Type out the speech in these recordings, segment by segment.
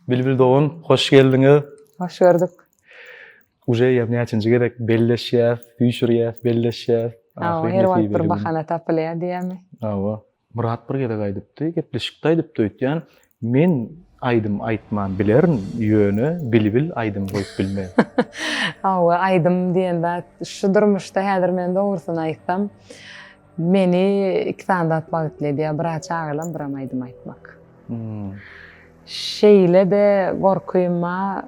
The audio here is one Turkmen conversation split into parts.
Bilbil Doğun, hoş geldiniz. Hoş gördük. Uje yapmaya açınca gerek belleşýäs, büýşürýäs, belleşýäs. Her wagt bir bahana tapylýar diýämi? Awa. Murat bir gede gaýdypdy, gepleşikde aýdypdy öýtýän. Men aýdym aýtman bilerin ýöne bilbil aýdym goýup bilmeýän. Awa aýdym diýende şu durmuşda häzir men dogrusyny aýtsam, meni iki sandat bagtlydy, bir çağılan bir aýdym aýtmak. Şeýle de gorkuýma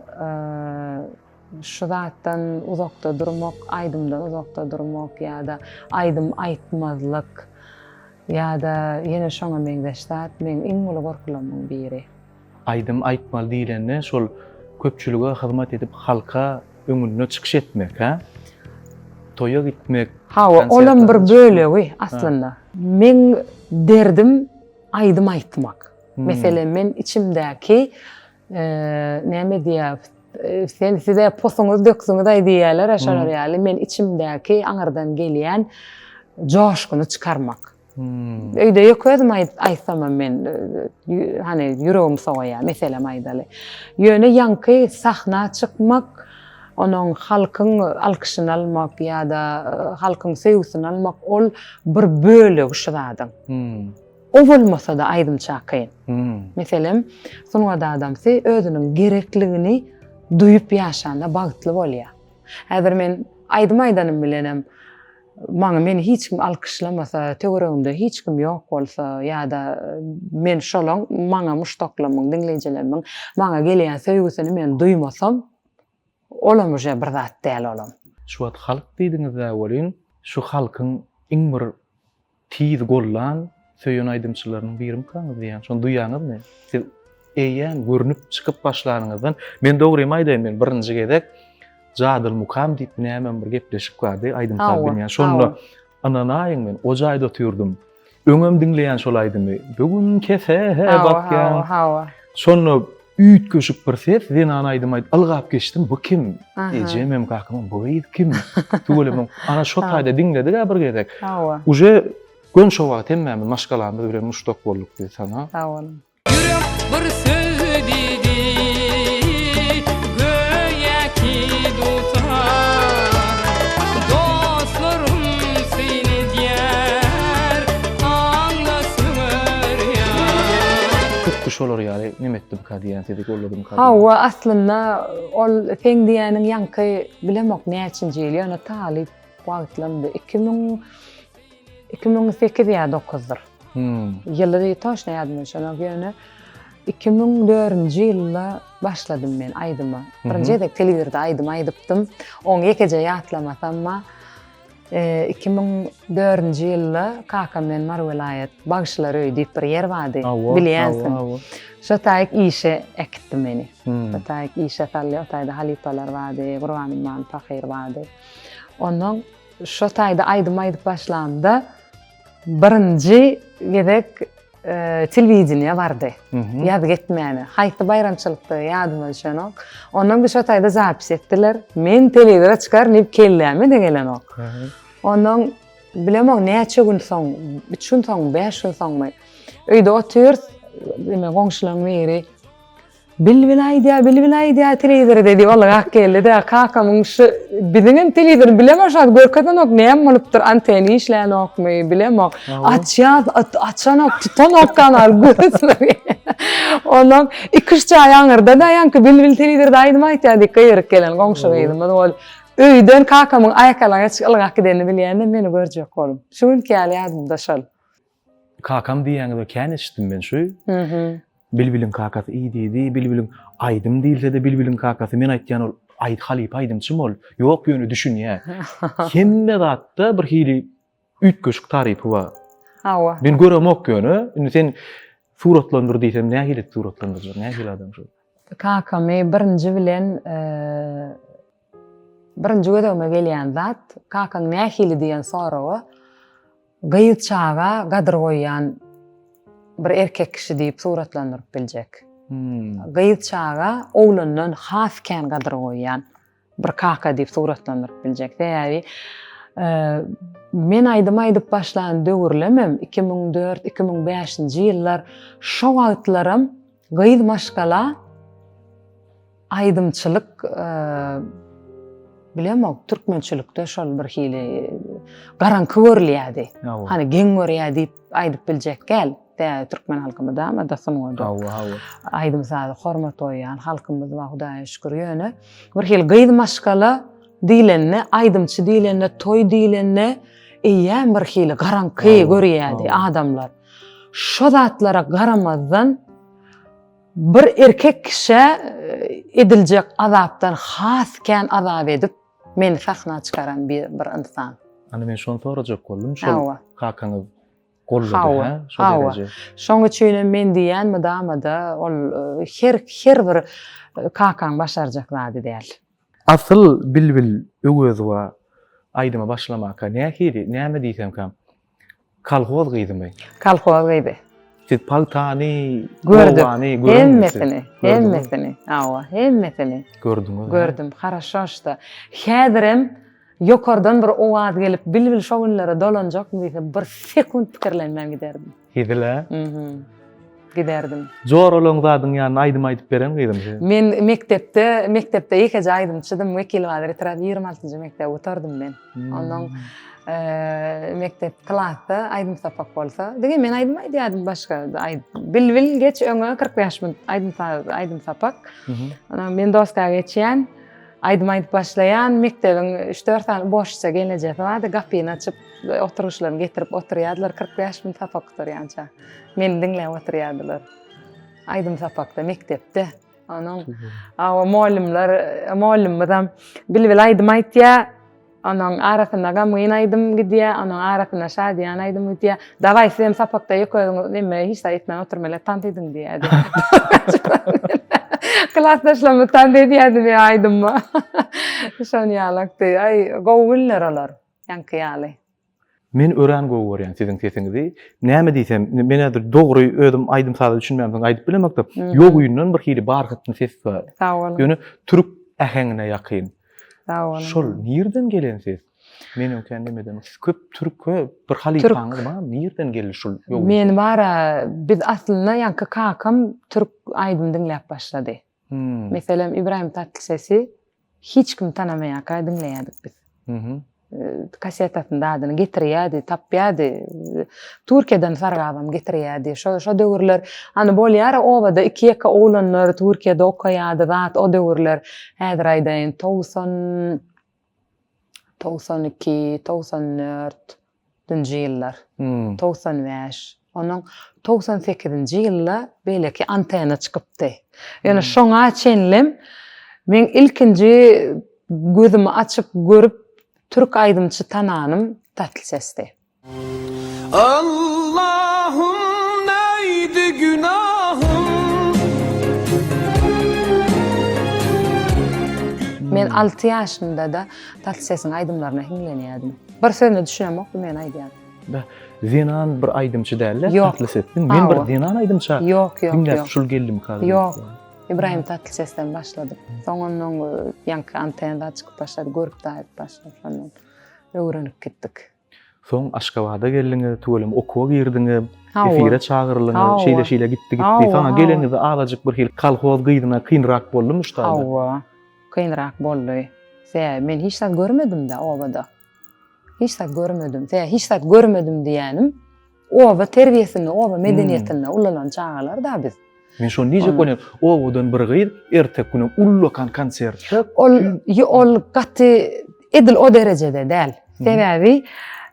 şu zatdan uzakda durmak, aýdymdan uzakda durmak ýa-da aýdym aýtmazlyk ýa-da ýene şoňa meňdeşdät, men iň uly gorkularymyň biri. Aýdym aýtmaly diýilende şol köpçülüge hyzmat edip halka öňüne çykyş etmek, ha? Toýa gitmek. Hawa, olam bir bölegi aslında. Men derdim aýdym aýtmak. Mesela men içimdäki näme diýär, sen size posuňyz döksuňyz aýdýarlar, aşalar ýaly men içimdäki aňyrdan gelýän joşkuny çykarmak. Öýde ýöközüm aýtsam men hani ýüregim soňaýar, meselem aýdaly. Ýöne ýanky sahna çykmak, onuň halkyň alkyşyny almak ýa-da halkyň sevgisini almak ol bir bölegi şu zadyň. O bolmasa da aýdym çakyn. Meselem, soňra da adamsy özüniň gerekligini duyup ýaşanda bagtly bolýar. Häzir men aýdym aýdanym bilenem, maňa meni hiç kim alkyşlamasa, töweregimde hiç kim ýok bolsa ýa-da men şolaň maňa muştaklamyň, dinleýijilerimiň maňa gelýän sevgisini men duymasam, olam uje bir zat däl olam. Şu wagt halk diýdiňizde bolýan, şu halkyň iň bir tiz gollan söýen aýdymçylarynyň birim kaňyz diýen. Şonu duýýaňyzmy? Siz eýen görünüp çykyp başlaryňyzdan men dogrymy aýdaýyn, men birinji gezek Jadil Mukam diýip näme bir gepleşik bardy, aýdymçylar bilýän. Şonu ananaýyň men o jaýda oturdum. Öňem dinleýän şol aýdymy. Bugün kese bakýan. Şonu üýt köşüp bir ses, sen ana aýdym aýdyp algap geçdim. Bu kim? Ejemem kakam, bu kim? Tugulemem. Ana şo taýda dinledik bir gezek. Uje gün şo wagt hemmämiz maşgalandy bilen muştak bolduk diýip sana. Yürek bir söz dedi, göýeki tutar. Dostlarım seni diýer, anlasınlar ýa. Tutkuş olur ýaly, nemetdim ka diýen sedik oldum ka. Hawa, aslında ol sen diýäniň ýanky bilemek näçinji ýyl, ýöne talip wagtlamdy 2008 ýa 9-dyr. Ýyllary taşna ýadyma şoňa ýöne 2004-nji ýylda başladym men aýdyma. Birinji edek telewizorda aýdym aýdypdym. Oň ýekeje ýatlamasam, 2004-nji ýylda kakam men Marwelayat Bagşylar öýü diýip bir ýer bardy. Bilýänsiň. Şo taýyk işe ekdi meni. Şo taýyk işe taýly, o taýda halipalar bardy, Gurbanymman Pahyr bardy. Onuň şo taýda aýdym aýdyp başlanda birinji gerek telewizioniýa bardy. Ýady getmäni. Haýty bayramçylykda ýadyma şonok. Onuň bir şo taýda zapis etdiler. Men telewizora çykarnyp kellämi degelen ok. Onuň bilemok näçe gün soň, 3 gün soň, 5 gün soňmy. Öýde otur, men goňşularyň biri bilbil aýdýar telewizor dedi. Wallahi hak geldi de kakamyň şu biziňem telewizory bilemok şat görkezden ok näme bolupdyr, anteni işlän okmy bilemok. Açanok, tutanok kanal görürsün. Onuň 2-3 aý aňyrda da ýanky bilbil telewizorda aýdym aýtýar diýip gaýryk gelen goňşu edim. Ol öýden kakamyň aýakalaryna çykylgak gidenini bilýände meni görjek bolum. Şu gün käli ýadymda şol. Kakam diýäňizde kän eşitdim men şu. Bilbilin kakasy iyi diýdi, bilbilin aýdym diýilse de bilbilin kakasy men aýtýan ol halip aýdymçym ol. Ýok ýöne düşünýär. Hemme zatda bir hili üýtköşük tarypy bar. Hawa. Men görem ok ýöne. Indi sen suratlandyr diýsem nähili suratlandyr, nähili adam şu. Kakamy birinji bilen birinji gödegime gelýän zat, kakaň nähili diýen soragy gaýyt çaga gadyr goýan bir erkek kişi diýip suratlandyryp biljek. Gaýyt çaga oğlundan has kän gadyr goýan bir kaka diýip suratlandyryp biljek. Täbi men aýdyp başlan döwürlemem 2004-2005-nji ýyllar şo wagtlarym gaýyt maşgala aydımçılık bilemok türkmençilikde şol bir hili garankı görülýärdi. Hani geň görýär diýip aýdyp biljek gel. Türkmen halkymyda ama da soňda. Aýdym sady hormat oýan halkymyz we Hudaýa şükür ýöne bir hil gyýdy maşgala diýlenne, aýdymçy diýlenne, toý diýlenne eýän bir hili garankı görýärdi adamlar. Şo zatlara garamazdan bir erkek kişi ediljek azapdan hasken azap edip meni sahna çıkaran bir insan. Hani men şonu sorajak boldum. Şol kakaňyz gollady, şo derece. Şoň üçin men diýän medamada ol her bir kakaň başarjak zady däl. Asıl bilbil öwüz we aýdyma başlamaka nähiri, näme diýsem kam? Kalhoz gyýdymy? Kalhoz gyýdy. Siz paltany, gördüm. Hemmesini. Hemmesini. Gördüňiz. Gördüm. Haraşo işte. Häzirim ýokardan bir owaz gelip bilbil şo günlere dolanjakmy diýip bir sekund pikirlenmän giderdim. Hidile? Giderdim. Jor olan zadyň ýanyna aýdym aýdyp beren gyýdym. Men mektepde ýekeje aýdymçydym, wekil wagty 26-njy mektepde oturdum men. Ondan mektep klasda aýdym sapak bolsa, degen men aýdym aýdýadym başga. Bilbil geç öňe 45 min aýdym sapak. Ana men dostga geçýän aýdym aýdyp başlaýan mektebiň 3-4 tane boşça gelenjek bardy, gapyny açyp oturuşlaryny getirip oturýardylar 45 min sapak oturýança. Men dinläp oturýardylar. Aýdym sapakda mektepde. Anan muallimler bilbil aýdym aýtýar. Anan arasyna gamyň aýdym gidýär, anan arasyna şadýan aýdym gidýär. Dawai sen sapakda ýokaryň neme hiç aýtman oturmaly tantydyň diýär. Klasdaşlarym tantydy diýärdi men aýdymmy. Şonu ýalakdy. Ay gowunlar alar. Ýanky. Men ören gowurýan siziň sesiňizi. Näme diýsem, men häzir dogry özüm aýdym sady düşünmämden aýdyp bilemekde. Ýok uýundan bir hili bargatny ses bar. Ýöne türk äheňine ýakyn. Şol nirden gelen ses? Men öňken demedem. Köp türk bir hali taňyma nirden gelir şol ýok. Men bara biz aslynda ýanky kakam türk aýdym dinläp başlady. Meselem İbrahim Tatlıses'i hiç kim tanamayan dinleýärdik biz. Kasetatyn dadyny getirýärdi, tapýardy. Türkiýeden Sargabam getirýärdi. Şo döwürler hani bolýar obada 2 oglanlar Türkiýede okaýardy zat o döwürler. Häzir aýdaýyn 92-94-nji ýyllar. 95. Onuň 98-nji ýylda belki antena çykypdy. Ýani şoňa çenlim men ilkinji gözümi açyp görüp Türk aydımçı tananım Tatlıses'te. Allah'ım neydi günahım? Men 6 yaşında da Tatlıses'in aydımlarına hinglenýärdim. Bir sözüne düşünemok men aýdýardım. Zenan bir aýdymçy däller Tatlyses'in. Men bir Zenan aýdymça. Ýok. Şul geldim kazy. Ýok. İbrahim Tatlıses'ten başladım. Soňundan ýanky antenada çykyp başlady, görüp daýyp başladım. Öwrenip gittik. Soň Aşgabatda geldiňiz, töwelim okuwa girdiňiz, efire çağırlyňyz, şeýle gitdi. Soňa geleniňizde azajyk bir hil kalhoz gyýdyna kynrak boldumy şuta? Hawa, kynrak boldy. Men hiç zat görmedim de obada. Hiç zat görmedim. Hiç zat görmedim diýänim. Oba terbiýesini, oba medeniýetini ulalan çağalar da biz. Men şonu nice koýan, obadan bir gyýr, ertek güni ullakan konsert. Ol gaty edil o derecede däl. Sebebi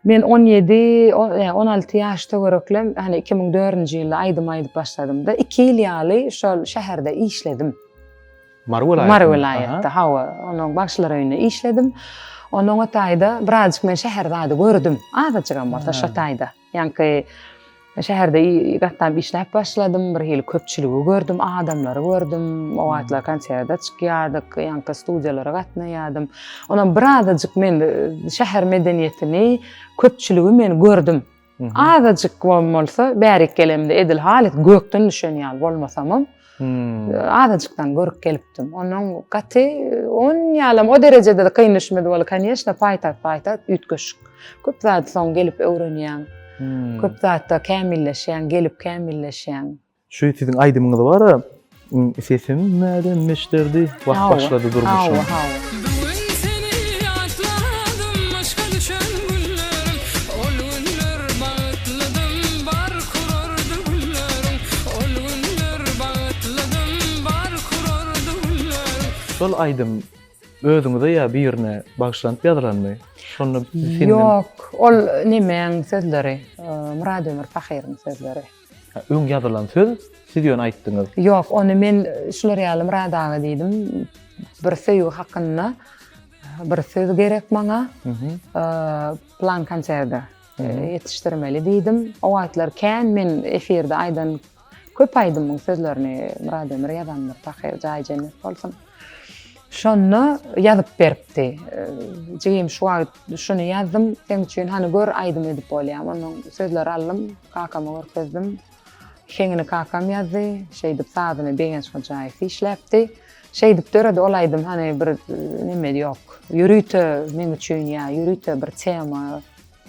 men 17-16 ýaşda göreklem, hani 2004-nji ýylda aýdym aýdyp başladym da 2 ýyl ýaly şol şäherde işledim. Marwelaýatda, hawa, onuň başlar öýüne işledim. Onuň ataýda birazjyk men şäherde gördüm. Azajyk bolsa şataýda. Ýanky şäherde gattan işläp başladym, bir hili köpçüligi gördüm, adamlary gördüm, o wagtlar konsertde çykýardyk, ýanky studiýalara gatnaýardym. Onuň birazjyk men şäher medeniýetini, köpçüligi men gördüm. Azajyk bolsa bärik gelemde edil halet gökden düşenýär bolmasamam. Azajykdan görüp gelipdim. Onuň gaty 10 ýalam o derecede kynnyşmady bol, kanyşna paýta ütköşük. Köp zat soň gelip öwrenýän. Köp zatda kämilleşýän, gelip kämilleşýän. Şu siziň aýdymyňyz bar, Sesim nereden meşterdi? Vakt başladı durmuşum. Bugün seni atladım aşka düşen günlerim. Ol günler bağıtladım bar kurardı günlerim. Ol günler bağıtladım bar kurardı günlerim. Şol aydım özüňize ya birine bagşlanıp ýazylanmy? Şonu senden Yok, ol nemeň sözleri, Murad Ömer Fakir'in sözleri. öň ýazylan söz siz ýöne aýtdyňyz. Yok, onu men şular ýaly Murad aga diýdim. Bir söýü hakynda bir söz gerek maňa. Plan konserde ýetişdirmeli diýdim. O wagtlar kän men efirde aýdan köp aýdym bu sözlerini Murad Ömer ýazandyr, Fakir jaýjany bolsun. Şonu ýazyp beripdi. Jegim şu wagt şunu ýazdym, sen üçin hani gör aýdym edip bolýam. Onuň sözleri aldım, kakama görkezdim. Şeňini kakam ýazdy, şeýdip sazyny beýenç hojaýy işläpdi. Şeýdip döredi olaýdym, hani bir neme ýok. Ýürüýte men üçin ýa, ýürüýte bir tema,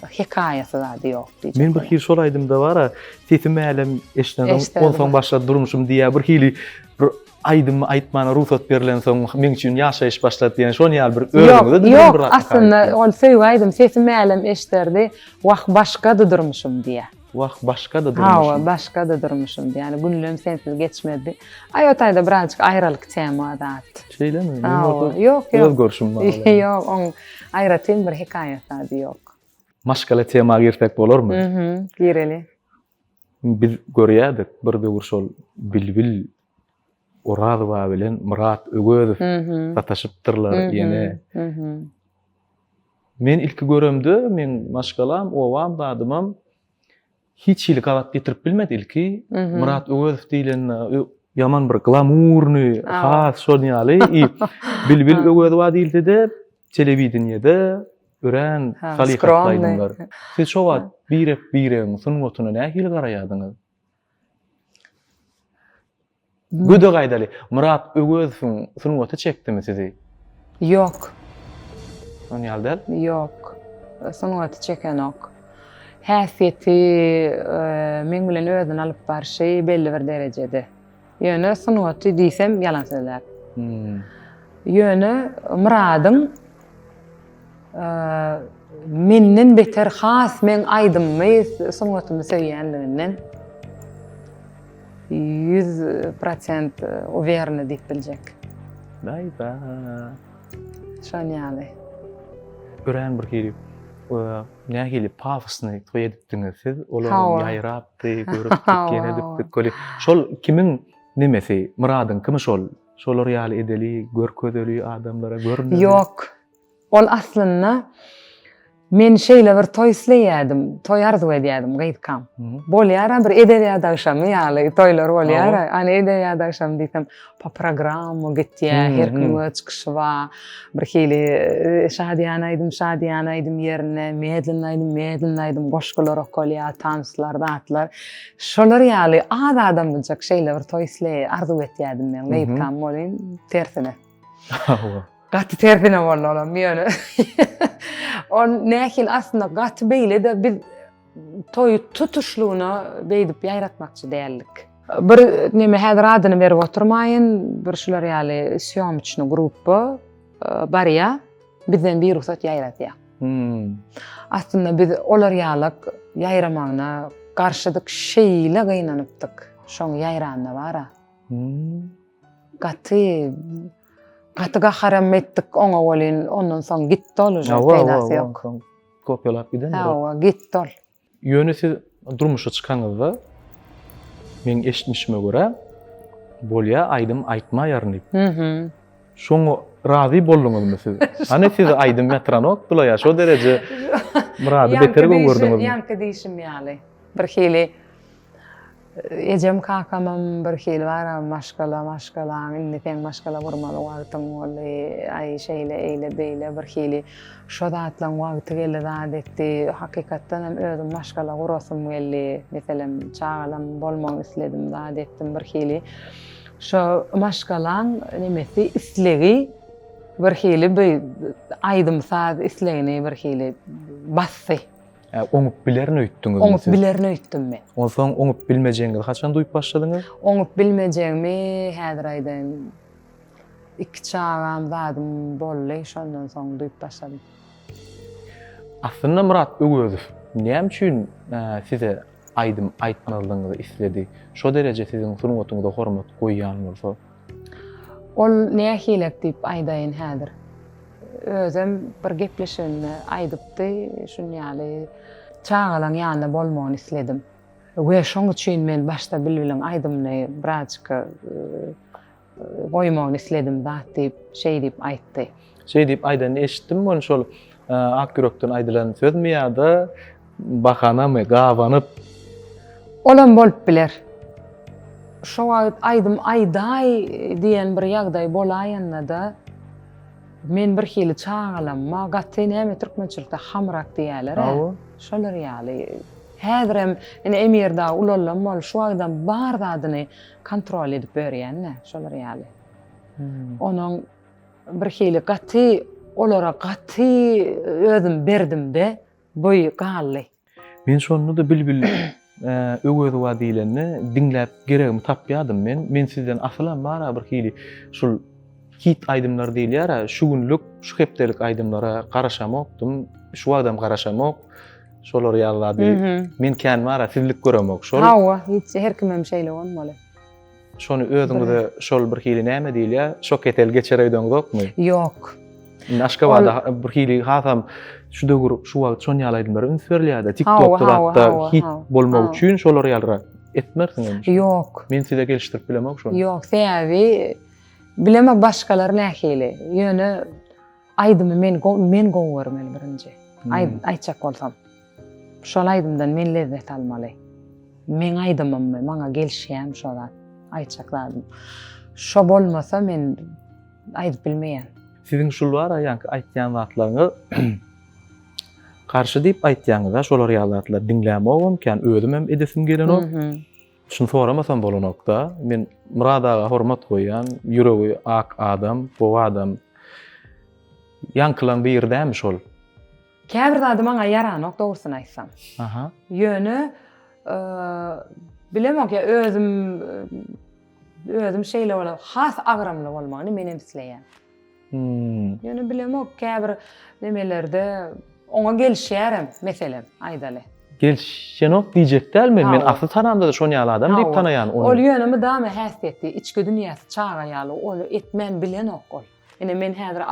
hikaýasy zady ýok diýjek. Men bir hili şol aýdymda bara, sesim mälem eşlendim, Eşledim. on soň başlady durmuşum diýä bir hili bir aýdym aýtmana ruhsat berilen soň men üçin ýaşaýyş başlady diýen şonu ýaly bir özüňizde Yok, aslında ol söýüp aýdym, sesim mälem eşderdi, wagt başga da durmuşum diýä. Wagt başga da Ha, durmuşum. başga da durmuşum diýä. Yani günlüm sensiz geçmedi. Ay otayda birazcık aýralyk tema dat. Şeýlemi? Yok, Öz yok. görüşüm bar. Yok, on aýratyn bir hikaýa sady yok. Maşgala tema girsek bolarmy? Gireli. Biz görýärdik bir şol bilbil Oradowa bilen Murat Ögözow sataşypdyrlar ýene. Men ilki göremde men maşgalam owam dadymam hiç ýyly gawat getirip bilmedi ilki. Murat Ögözow diýilen ýaman bir glamurny, has şol ýaly bilbil Ögözow diýildi-de telewideniyede ören salihataýdylar. Siz şo wagt bireň sunwatyna nähili garaýadyňyz? Göde gaýdaly Murat Ögözowyň sunwaty çekdimi sizi? Yok, Onu ýaldy? yok. Sunwaty çeken ok. Häsiýeti men bilen özüni alyp barşy belli bir derejede. Ýöne sunwaty diýsem ýalan sözler. Ýöne Muradyň menden beter has men aýdymmy sunwatymy söýýänliginden 100% uverny diýip biljek. Daýda. Şon ýaly. Ören bir hili nähili pafosny toý edipdiňiz siz. Olar ýaýrapdy, görüp gitken edipdik. Köli şol kimiň nemesi? Muradyň kimi şol? Şolar ýaly edeli, görkezeli adamlara görnýär. Yok. Ol aslında men şeýle bir toy isleýärdim, toy arzu edýärdim, gaýtkam. Bolýar bir edebiyat akşamy ýaly toylar bolýar. Ani edebiyat akşamy diýsem, pa programma gitýär, her gün çykyşy bir hili şadiýanaýdym ýerine, medlennaýdym, goşgular okolýar, tanslar, datlar. Şolar ýaly adam biljek şeýle bir toy isleýär, arzu edýärdim men, gaýtkam bolýan tersine. Gaty tersine bolan ýöne. On nähil aslında gaty beýle de biz toy tutuşluğuna beýdip ýaýratmakçy däldik. Bir neme häzir adyny berip oturmaýyn, bir şular ýaly syomçny grupy barya, bizden bir ruhsat ýaýratýar. Aslında biz olar ýalyk ýaýramagna garşydyk şeýle gynanypdyk. Şoň ýaýranda bara. Gaty gaharam etdik oňa bolyn, ondan soň gitdi olýar, peýdasy ýok. Kopýalap giden. Ha, gitdi ol. Ýöne siz durmuşa çykaňyzda men eşitmişime görä bolýa aýdym aýtmaýarny. Şoňa razy bolduňyzmy siz? Hani siz aýdym metranok bular ýa, şo derece Murady beter gördiňizmi? Ýanky diýişim ýaly. Bir hili ejem kakamam bir hili bara maşgala, indi teň maşgala gurmaly wagtyň boly, ay şeýle eýle beýle bir hili şo zatlaň wagty geldi adetdi. Hakykatdan hem özüm maşgala gurasym geldi. Meselem çağalam bolmagy isledim adetdim bir hili. Şo maşgalaň nemesi islegi bir hili bir aýdym saz islegini bir hili bassy. Oňup bilerini öýtdiňiz. Oňup bilerini öýtdim men. Onsoň oňup bilmejeňizi haçan duýup başladyňyz? Oňup bilmejeňmi häzir aýdym. 2 çağam zadym bolly, şondan soň duýup başladym. Aslında Murat Ögözow näme üçin size aýdym aýtmalygyňyzy istedi? Şo derece siziň sunuwatyňyzda hormat goýýan bolsa. Ol nähilek diýip aýdaýyn häzir. Özüm bir gepleşende aýdypdy, şunýaly çağalaň ýanynda bolmagyny isledim. We şoň üçin men başda bilbilen aýdymny birazçyk goýmagyny isledim zat diýip diýip aýtdy. Diýip aýdany eşitdim, onu şol ak yürekden aýdylan sözmi ýa-da bahanamy, gawanyp? Olam bolup biler. Şo wagt aýdym aýdaý diýen bir ýagdaý bolaýanda da men bir hili çağalanma, gatty näme türkmençilikde hamrak diýerler. Şolar ýaly. Häzirem emirda ulallam bol şu wagtdan bar zadyny kontrol edip berýänne, şolar ýaly. Onuň bir hili gatty olara gatty özüm berdim-de boy gally. Men şonu da bilbil Ögözow diýileni diňläp geregimi tapýadym men. Men sizden aslan bara bir hili şol hit aýdymlar diýilýär, şu günlük, şu hepdelik aýdymlara garaşamokdym, şu wagtdan garaşamok. Şolar ýaly. Men kän bara sizlik göremok şol. Hawa, hiç her kimem şeýle bolmaly. Şonu özüňizde şol bir hili näme diýilýär? Şok etel geçireýdiňizokmy? Yok. Aşgabatda bir hili hasam şu döwür şu wagt şon ýalydylar, ünsürlýärde TikTokda hatda hit bolmak üçin şolar ýalyra etmersiňiz. Yok. Men size gelişdirip bilemok şonu. Yok, seýäbi bilemek başgalar nähili. Ýöne aýdymy men gowurmaly birinji. Aýtjak bolsam. Şol aýdymdan men lezzet almaly. Men aýdymymy, maňa gelişýän şolar. Aýtjakladym. Şo bolmasa men aýdyp bilmeýän. Siziň şol bar ýa-ni aýtýan wagtlaryňyz karşı diýip aýtýaňyzda şolar ýalatlar diňlämegem kän özüm hem edesim gelenok. Şunu soramasam bolanokda men Muradaga hormat goýan, ýüregi ak adam, bu adam ýankylan bir ýerdämi şol? Käbir zady maňa ýaranok dogrusyny aýtsam. Ýöne bilemok ya özüm şeýle bolar, has agramly bolmagyny men emsleýän. Ýöne bilemok käbir nemelerde oňa gelişýärem, meselem, aýdaly. Gelişýänok diýjekdälmi? Men asly tanamda da şonu ýaly adam diýip tanaýan onu. Ol ýönemi damy häsiýetli, içki dünýäsi çağaýaly, ol etmen bilenok ol. Ene men häzir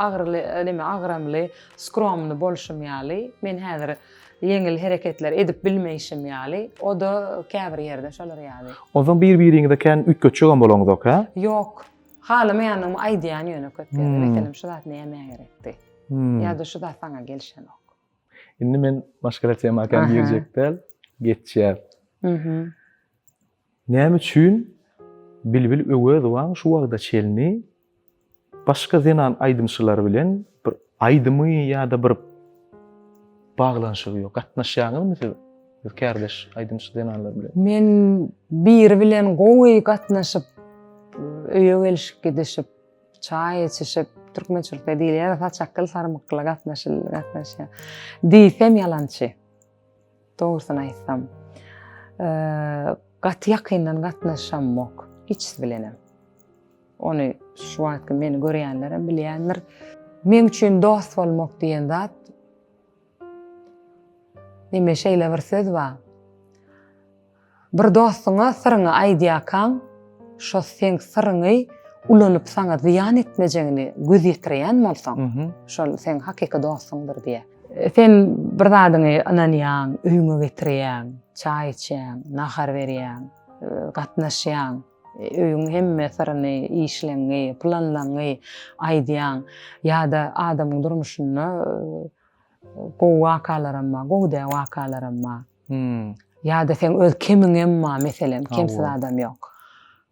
agramly, skromly bolşum ýaly, men häzir yeňil hereketler edip bilmeýişim ýaly, o da käbir ýerde şolar ýaly. Ozan bir-biriňizde kän ütköçügen bolaňyz ha? Yok. Haly meňem aýdýan ýöne köpýär. Meselem şu zat näme gerekdi? Ýa-da şu zat saňa gelişenok. Indi men başga tema kän berjekdäl, geçýär. Näme üçin bilbil Ögözow şu wagtda çelni başga zenan aýdymçylar bilen bir aýdymy ýa-da bir baglanşygy ýok. Gatnaşýaňyzmy siz? Kärdeş aýdymçy zenanlar bilen. Men bir bilen gowy gatnaşyp, öýe gelişip gidişip, çay içişip, türkmençilikde diýilýär, saçaklyl sarmykla gatnaşýar. Diýsem ýalançy. Dogrusyny aýtsam. Gat ýakyndan gatnaşamok, hiç bilenem. Onu şu wagtda meni görýänler bilýänler. Men üçin dost bolmak diýen zat nime şeýle bir söz bar. Bir dostuňa syryňy aýdýakan, şo sen syryňy ulanyp saňa ziýan etmejegini gözetdirýän bolsaň, şol sen hakyky dostuňdyr diýe. Sen bir zadyny ananýan, öýüňe getirýän, çay içýän, nahar berýän, gatnaşýan, öýüň hemme syryny, işleňi, planlaňy aýdýan, ýa-da adamyň durmuşyna gowy wakalarymma, gowda wakalarymma. Ýa-da sen öz kemiňemma, meselem, kimsiz adam ýok.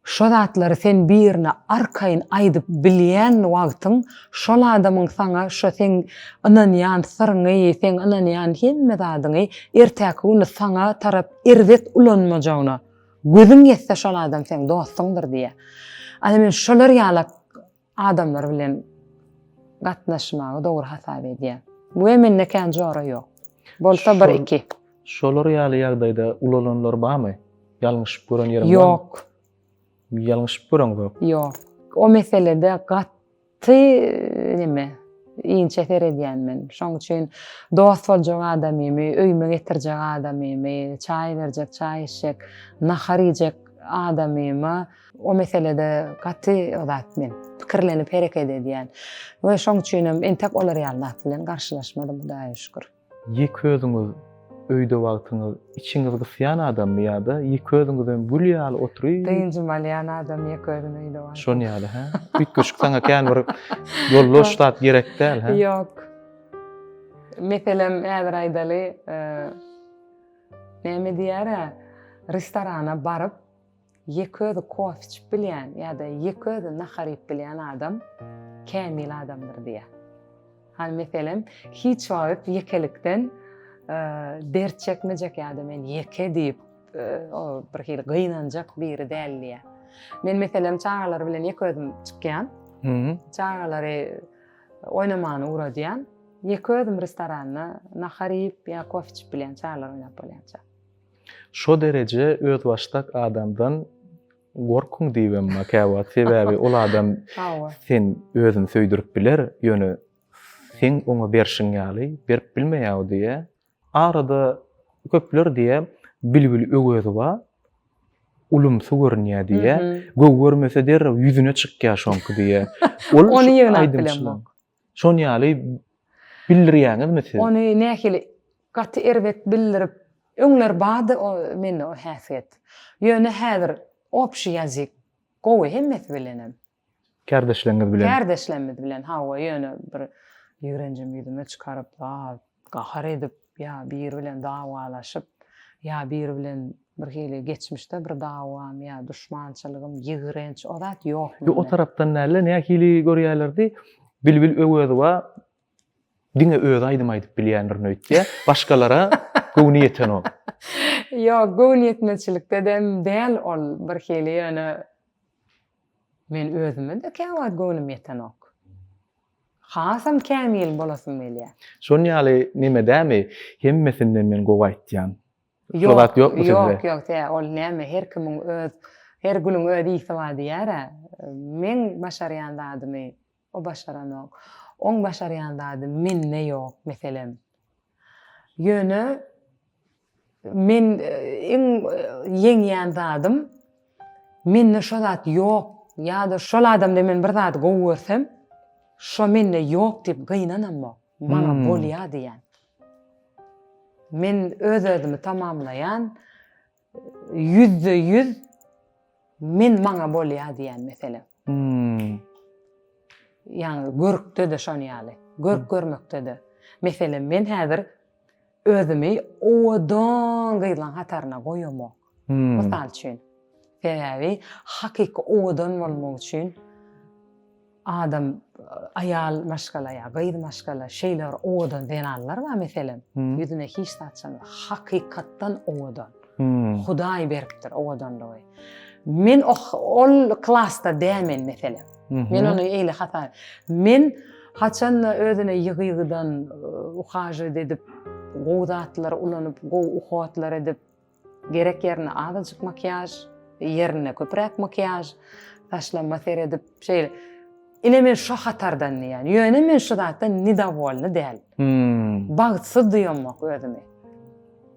Şol zatlary sen birine arkaýyn aýdyp bilýän wagtyň, şol adamyň saňa şo sen ananýan syryňy, sen ananýan hemme zadyny ertäki güni saňa tarap erwet ulanmajagyna gözüň ýetse şol adam sen dostuňdyr diýe. Ana men şolar ýaly adamlar bilen gatnaşmagy dogry hasap edýän. Bu emenne kän jora ýok. Bolsa bir iki. Şolar ýaly ýagdaýda ulananlar barmy? Ýalňyşyp gören ýerim barmy? Yok. Ýalňyşyp gören zat. Yok. O meselede gatty nime inçeter edýän men. Şoň üçin dost boljak adamymy, öýme getirjek adamymy, çay berjek, çay içjek, nahar ýejek adamymy o meselede gatty zat men. Pikirlenip hereket edýän. We şoň üçin entek olar ýaly bilen garşylaşmadym, Hudaýa şükür. Ýek özüňiz öýde wagtyňyz içiňiz gysýan adammy ýa-da ýek özüňizden bul ýaly oturyp Dynjy malyan adam ýek özüň öýde bar. şon ýaly ha. Bütköşük saňa kän bir ýollaşlat gerek däl ha. Yok. Meselem äder aýdaly näme diýär? Restorana baryp ýek özü kof içip bilýän ýa-da ýek özü nahar ýep bilýän adam kämil adamdyr diýär. Hal meselem hiç wagt ýekelikden dert çekmeyecek ya da men yeke deyip o bir hili gıynanacak biri däl diýär. Men meselem çağalar bilen ýek özüm çykýan. Çağalary oynamany uradýan. Ýek özüm restoranyna nahar ýep ýa kof içip bilen çağalar oynap bolýança. Şo derece öz başdak adamdan gorkuň diýbem käwat sebäbi ol adam sen özüň söýdürip biler ýöne sen oňa berşiň ýaly berip bilmeýär diýe. Arada köpler diýe bilbil ögözi bar, ulumsu görünýär diýe, göw görmese derrew ýüzüne çykýar şonky diýe. Ony ýygnap bilen. Şon ýaly bildirýäňizmi siz? Ony nähili gaty erbet bildirip öňler bady o men o häsiýet. Ýöne häzir opşy ýazyk gowy hemmet bilenem. Kardeşleriniz bilen. Kardeşlerimiz bilen hawa ýöne bir ýürenjim ýüzüme çykaryp gahar edip ýa bir bilen dawalaşyp ýa bir bilen bir hili geçmişde bir dawam ýa düşmançylygym ýygrenç o zat ýok. O tarapdan näle nähili görýärlerdi? Bilbil öwözi bar, diňe özi aýdym aýdyp bilýändir nöýtde. Başgalara göwni ýeten o. Ýok, göwni ýetmeçilikde däl ol bir hili ýöne men özüme de käwat göwnim ýeten ok. Hasam kämil bolasym gelýär. Şon ýaly nime dämi? Hemmesinden men gowy aýtýan. Yok, ýokmy sizde? Yok, ol näme her kimiň öz, her gülüň öz ýygy diýär. Men başarýan zadymy, o başaranok. Oň başarýan zady menne ýok meselem. Ýöne men ýeňýän zadym menne şo zat ýok ýa-da şol adamda men bir zat gowy görsem şo menne ýok diýip gynanam. Maňa bolýar diýän. Men öz özümi tamamlayan %100 men maňa bolýar diýän mesele. Yani görükde de şonu ýaly. Görmekde de. Mesele men häzir özümi odan gyýlan hatarına goýamok. Misal üçin. Sebäbi hakyky odan bolmak üçin adam ayal maşgala ya gayri maşgala şeyler odan denallar var meselem. Yüzüne hiç satsan hakikattan odan. Hudaý beripdir odan doy. Men ol klasta dämen meselem. Men onu eýle hata. Men haçan özüne ýygy-ýygydan uhaja edip gowdatlar ulanyp gow uhatlar edip gerek ýerine azajyk makyaj, ýerine köprek makyaj taşlanma edip şeýle. Ine men şo hatardan ýani. Ýöne men şu zatdan nidawolny däl. Bagtsyz diýmak özüme.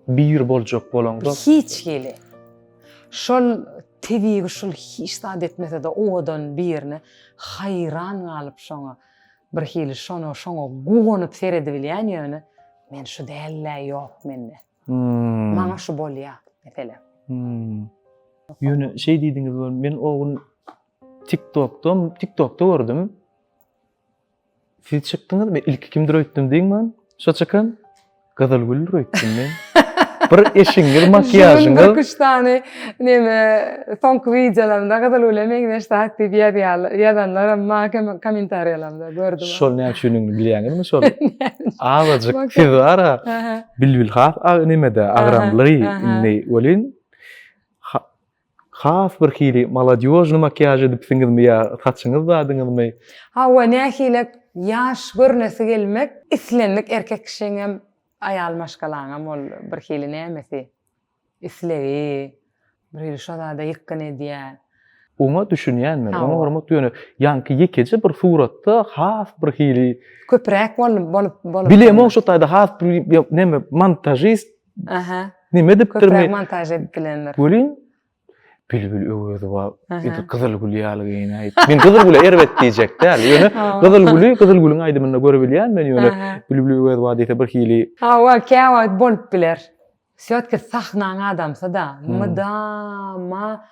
Bir boljak bolanda. Hiç geli. Şol tebigi şol hiç zat etmese de odan birine hayran galyp şoňa bir hili şoňa gowanyp seredip bilýän ýöne men şu dälle ýok mende. Maňa şu bolýar mesele. Ýöne şey diýdiňiz men ogun TikTok'ta gördüm. Siz çıktınız mı? İlk kimdir öýtdim diýmen? Şo çykan? Gazalgül öýtdim men. Bir eşiňiz, makyažyňyz. 3 tane neme soňky videolarymda Gazalgül meňdeşde aktiv ýazanlar amma kommentariýalarymda gördüm. Şol näme üçin bilýäňizmi şol? Awajyk siz ara bilbil has nemede agramlary ne bolin. Has bir hili maladyozny makyaj edip siňizmi ýa saçyňyz badyňyzmy? Hawa nähili ýaş görnesi gelmek, islenlik erkek kişiňem ayal maşgalaňam ol bir hili nämesi? Islegi, bir hili şolada ýykyn edýär. Ona düşünýän men. Ha, Ona o. hormat ýöne ýanky ýekece bir suratda has bir hili Köprek bolup. bilem o şu taýda has bir näme montajist Aha. nime dipdir Köprek mi? montaj edilenler. Bolin Bülbül öwüdi wa Aha. ýa-da Gyzyl Gül ýalygyny aýt. Men Gyzyl Gül'e erbet diýjek däl. Ýöne Ha. Gyzyl Gül'üň aýdymyny görebilýän men ýöne Aha. Bülbül öwüdi wa diýse bir hili Ha, wa käwat bolup biler. Söýtke sahnaň adamsa da, mydama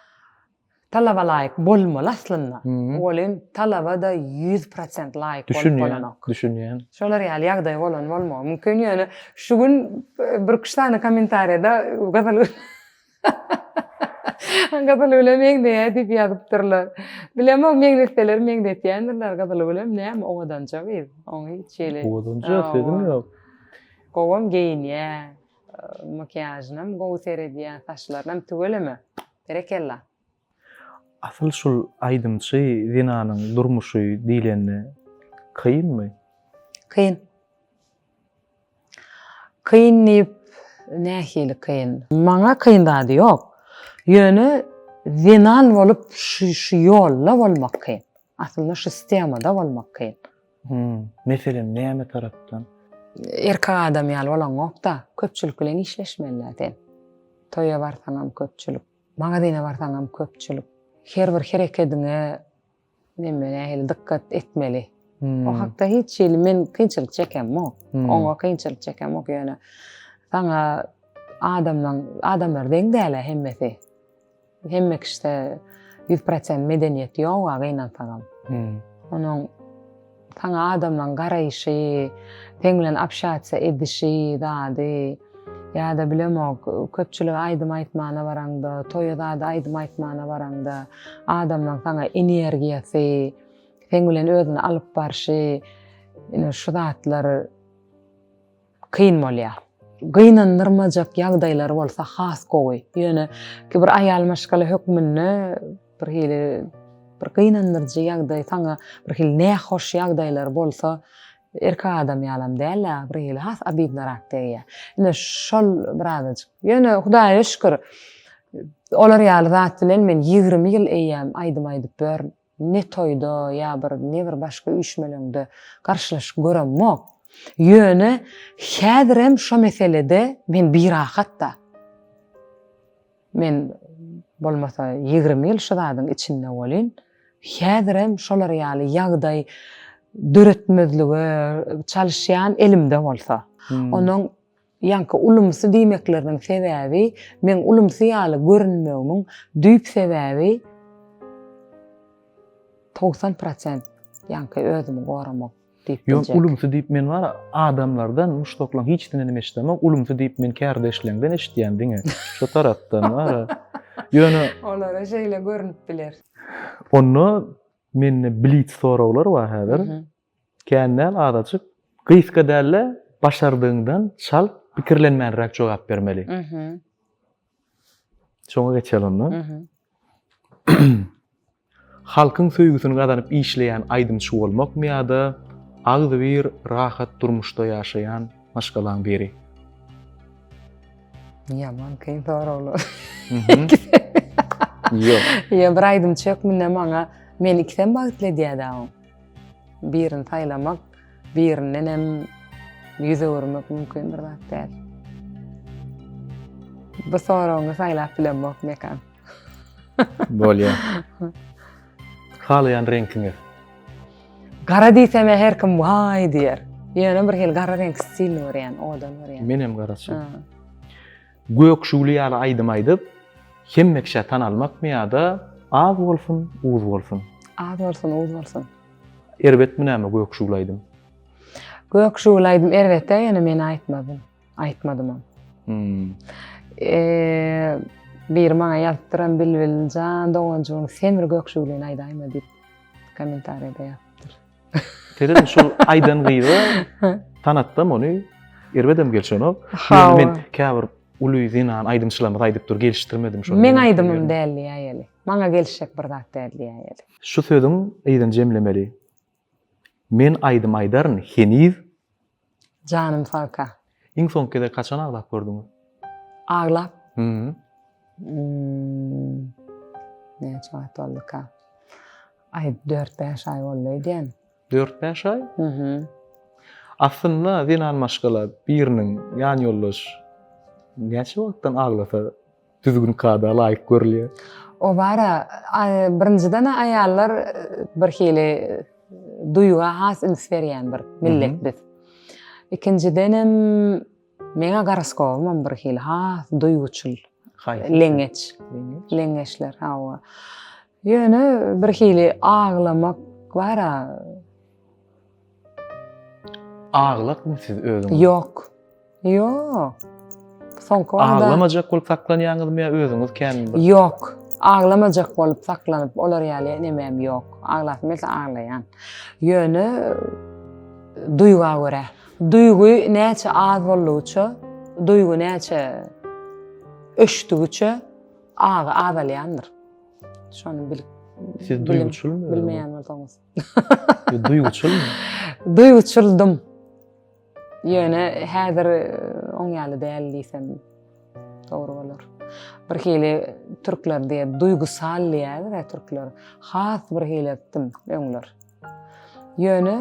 talaba laýyk bolmaly aslynda. Olim talaba da 100% laýyk bolmaly. düşünýän. Şolar ýaly ýagdaý bolan bolmagy mümkin ýöne şu gün bir kuştany kommentariýada Gazaly bilen meňde diýip ýazypdyrlar. Bilemok meňdekler meňdetýändirler gazaly bilen näme owadança biz. Oňa hiç şeýle. Owadança sözüm ýok. Gowam geýinýär, makyajynam gowy seredýär, saçlarynam tügelemi. Berekella. Asıl şol aýdymçy Zinanyň durmuşy diýlenni kıyınmy? Kıyın. Kıyın deyip nähili kıyın. Maňa kıyın dady ýok. Ýöne zinan bolup şu ýolda bolmak kıyın. Aslında şu sistemada bolmak kıyın. Meselem näme tarapdan? Erkek adam ýaly bolan okda köpçülik bilen işleşmeliler. Toýa barsaňam köpçülik, magazyna barsaňam köpçülik. Her bir hereketine näme nähili dikkat etmeli. O hakda hiç şeýle men kynçylyk çekemok. Oňa kynçylyk çekemok ýöne. Saňa adamlar deň däle hemmesi. Hemme kişide 100% medeniyet ýok agaýnan saňam. Onuň saňa adamlaň garaýşy, teň bilen apşatsa edişi dady, ýa-da bilemok köpçülik aýdym aýtmana baraňda, toýda aýdym aýtmana baraňda, adamlaň saňa energiýasy, teň bilen özüni alyp barşy, şu zatlar kyn bolýar. Gynandyrmajak ýagdaýlar bolsa has gowy. Ýöne ki bir aýal maşgala hökmünde bir hili bir gynandyrjy ýagdaý saňa bir hili nähoş ýagdaýlar bolsa erkek adam ýalam däl, bir hili has abidnarak diýär. Ine şol birazajyk. Ýöne Hudaýa şükür olar ýaly zat bilen men 20 ýyl eýýäm aýdym aýdyp ber ne toýda ýa bir başga üýşmeleňde garşylaşyp göremok. Ýöne häzirem şo meselede men bir rahatda. Men bolmasa 20 ýyl şu zadyň içinde bolyn. Häzirem şolar ýaly ýagdaý döretmezligi çalışýan elimde bolsa. Onuň ýanky ulumsy diýmekleriniň sebäbi men ulumsy ýaly görünmegimiň düýp sebäbi 90% ýanky özümi goramak. Yok ulumsy diýip men var adamlardan muşdoklaň hiç dinlemek istemem. Ulumsy diýip men kärdeşlerden eşitýän diňe. Şu tarapdan var. Ýöne Olara şeýle görünüp biler. onu men blitz sorawlar var häzir. Känäl adaçyk gyska dälle başardygyňdan çal pikirlenmänrek jogap bermeli. Şoňa geçelim. Halkyň söýgüsini gazanyp işleýän aýdymçy bolmakmy ýa-da agdy bir rahat durmuşda ýaşaýan maşgalaň biri? Yaman kyn sorawlar. Ýok. Ya bir aýdymçy hökmünde maňa men ikiden bagtly diýýädäm. Birini taýlamak, birinden hem ýüze görmek mümkindir zat däl. Bu sorawyňy saýlap bilenmek mekan. Bolýar. Halayan renkiňiz. Gara diýsem her kim vay diýer. Ýöne bir hel gara renk stil berýän, odan berýän. Menem garaçy. Gökşugly ýaly aýdym aýdyp, hemme kişi tanalmakmy ýa-da az bolsun, uz bolsun. Az bolsun, uz bolsun. Erbetmi näme gökşugly aýdym? Gökşugly aýdym erbetde, ýöne men aýtmadym. Aýtmadym. Bir maňa ýazdyran Bilbiljan Doganjyň sen bir gökşuglyny aýdaýma diýip kommentariýada ýazdyr. Teredim şol aýdan gyýy tanatdym ony. Erbedem gelşenok. Men käbir uly zinan aýdymçylary aýdyp dur gelişdirmedim şol. Men aýdymym däl ýaly. Maňa gelişek bir zat däl ýaly. Şu söýdüm aýdan jemlemeli. Men aýdym aýdaryn heniz Janym salka. Iň soňky kaçan aglap gördüňiz? Ağlap. Hı. Ne çaýat boldy ka? Ay 4-5 ay boldy diýen. 4-5 ay? Aslında dinan maşgala biriniň ýan ýoldaş näçe wagtdan aglasa düzgün kada laýyk görülýär? O bara birinciden ayallar bir hili duyuğa has ins berýän bir millet biz. İkincidenem meňe garaskowum bir hili has duyguçul. Leňeçler hawa. Ýöne bir hili ağlamak bara. Ağlak mı siz özüňiz? Yok. Yok. Soňky wagtda Ağlamajak bolup saklanýaňyzmy ýa özüňiz kendiňiz? yok. Ağlamajak bolup saklanyp olar ýaly nemem yok. Ağlatmasa ağlayan. Ýöne duyguğa görä. Duygu näçe az bolýarça, duygu näçe öşdügüçe ağalyandyr. Şonu bil. Siz duyguçulmy? Bilmeýän bolsaňyz. Duyguçulmy? Duyguçuldum. Ýöne häzir oň ýaly däl diýsem dogry bolar. Bir hili türkler diýe duygusal diýär türkler. Has bir hili etdim öňler. Ýöne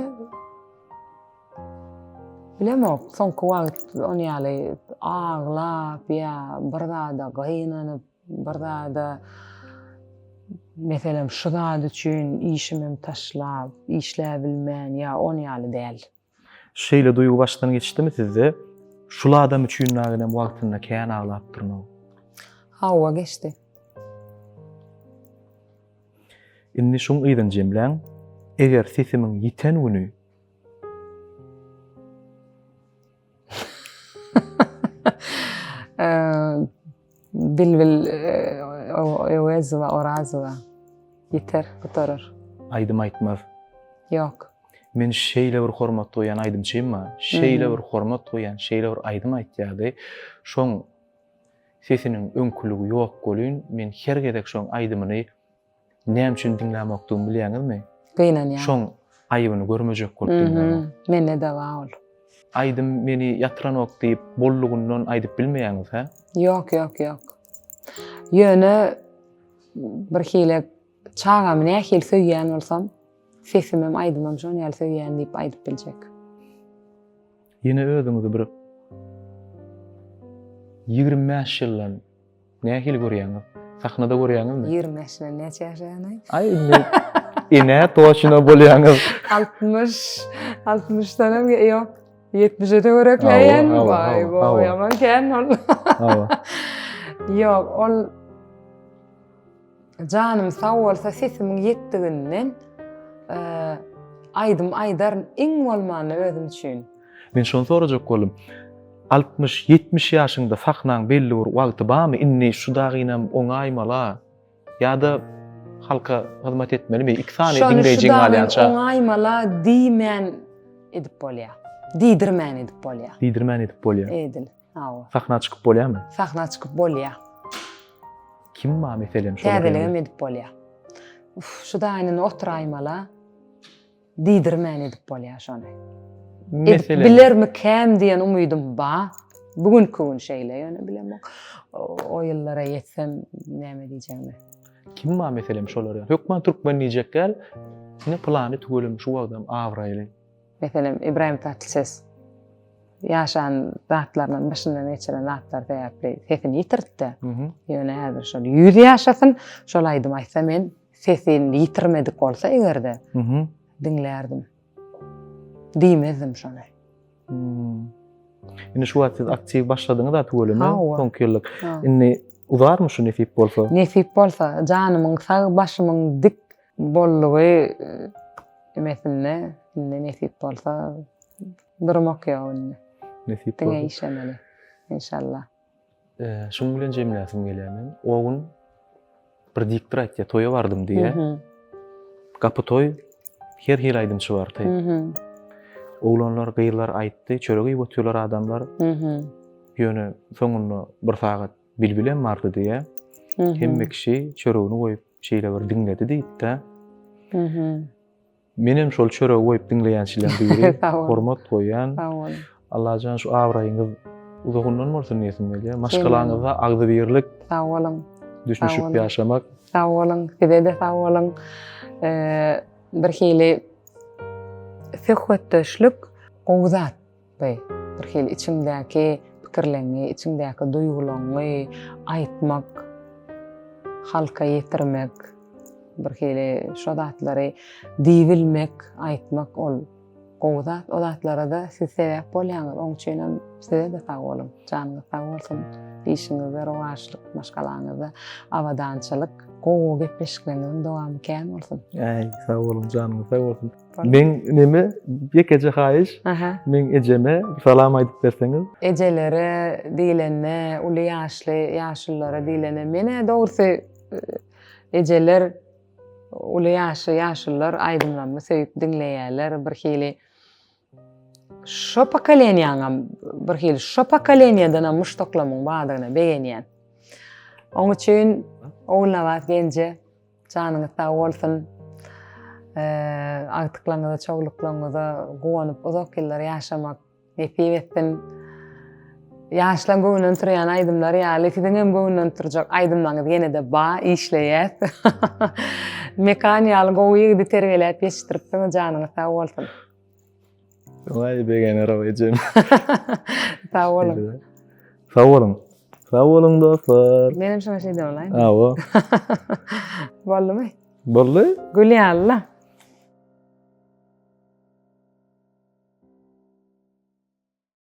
bilemok, soňky wagt oň ýaly ağlap ýa birda gynanyp, birda meselem şu zat üçin işimi taşlap, işläp bilmän ýa oň ýaly däl. Şeýle duygu başdan geçdimi sizde? Şula adam üçin näginem wagtynda kän ağlap durmagy. Hawa geçdi. Inni şoň ýydan jemläň, eger sesimiň ýiten güni Bilbil ewezwa orazwa yeter gutarır. aýdym aýtmaz. Yok. Men şeýle bir hormat goýan aýdym çeýma, şeýle bir hormat goýan, şeýle bir aýdym aýtýardy. Şoň sesiniň öňküligi ýok bolýan, men her gedek şoň aýdymyny näme üçin dinlämokdygym bilýäňizmi? Gynanýar. Şoň aýybyny görmejek bolup dinlämok. Menne de ol. Aýdym meni ýatyranok diýip bollugundan aýdyp bilmeýäňiz, ha? Yok. Ýöne bir hile çağam nähil söýýän bolsam, sesimem aýdymam şoň ýaly söýýän diýip aýdyp biljek. Ýene özüňizi bir 25 ýyldan nähil görýäňiz? Sahnada görýäňizmi? 25 ýyl näçe ýaşaýan? Ay, ine toşuna bolýaňyz. 60 tanem yok. 70'e de görekleyen. Vay yaman ken ol. Yok, ol canım sağ olsa sesimin yettiğinden aydar iň bolmany özüm üçin. Men şonu sorajak boldum. 60-70 ýaşyňda sahnaň belli bir wagty barmy? Inni şu dagynam oňaýmala ýa-da halka hyzmat etmelimi? 2 sany dinleýijiň alýança. Şonu oňaýmala diýmän edip bolýar. Diýdirmän edip bolýar. Diýdirmän edip bolýar. Edil. Hawa. Sahna çykyp bolýarmy? Sahna çykyp bolýar. Kim ma meselem şol? Täzelegem edip bolýar. Şu daýyny oturaýmala diýdirmän edip bolýar şonu. Meselem Bilermi käm diýen umydym ba. Bugünkü gün şeýle ýöne bilemok. O ýyllara ýetsem näme diýjegmi? Kim ma meselem şolar ýa? Hökman türkmen diýjek gel. Ne plany tügelim şu wagtdan awraýly. Meselem İbrahim Tatlıses yaşan zatlardan başından geçiren zatlar diýip sesini ýitirdi. Ýöne häzir şol 100 ýaşasyn şol aýdym aýtsa men sesini ýitirmedik bolsa egerde dinlärdim. Diýmezdim şonu. Indi şu wagt siz aktiw başladyňyz da tügelimi? Soňky ýyllyk. Ha. Indi uzarmy şu nesip bolsa? Nesip bolsa janymyň sag başymyň dik bollugy emesinde nesip bolsa durmak ýok. Nesip Diňe bolsa. işlemeli inşallah. Şoň bilen jemläsim gelýär. O gün bir diktor aýtdy, toýa bardym diýe. Kapy toý her hil aýdymçy bar taý. Oglanlar, gyýlar aýtdy, çöregi ýötýärler adamlar. Ýöne soňunda bir sagat bilbilen bardy diýe. Hemme kişi çöregini goýup şeýle bir dinledi diýdi. Menem şol çöregi goýup dinleýänçilerden biri hormat goýan. Allahjan şu awraýyňyz uzagundan bolsun diýesim gelýär. Maşgalaňyzda agdybirlik Sağ olun. düşmüşip olun. ýaşamak. Sağ olun. Size de sağ olun. Bir hili fikretdeşlik gowzat. Bir hili içimdäki pikirlerini, içimdäki duýgularyny aýtmak, halka ýetirmek, bir hili şo zatlary diýilmek, aýtmak ol gowzat. O zatlara da siz sebäp bolýaňyz. Oň üçin size de sağ olun. Janyňyz sağ bolsun. İşiňizde rowaşlyk, maşgalaňyzda awadançylyk, gowy gepleşikleriniň dowamy kän bolsun. Ay, sağ olun janyňyz sağ bolsun. Men neme ýekece haýyş, Aha. men ejeme salam aýdyp berseňiz. Ejelere diýilenne, uly ýaşlylara diýilenne. Mene dogrusu ejeler uly ýaşlylar aýdymlanma söýüp dinleýärler bir hili. Şo pokoleniýaňam bir hili şo pokoleniýadan muşdaklamyň badygyna begenýän. Oň üçin oglawat genje janyňyz sag bolsun. Agtyklaňyza, çoğluklaňyza gowanyp uzak ýyllar ýaşamak näpip etdim. Ýaşlan göwünden turýan aýdymlar ýaly sizin hem göwünden turjak aýdymlaryňyz ýene-de işleýär. Mekaniýal gowy terbiýelep ýetişdiripdiň janyňyz sag bolsun. Vay begene raw ejem. Sag olun. Sağ olun. Sağ olun dostlar. Menim şoňa şey diýmän. Awa. Boldumy? Boldy? Gülýärler.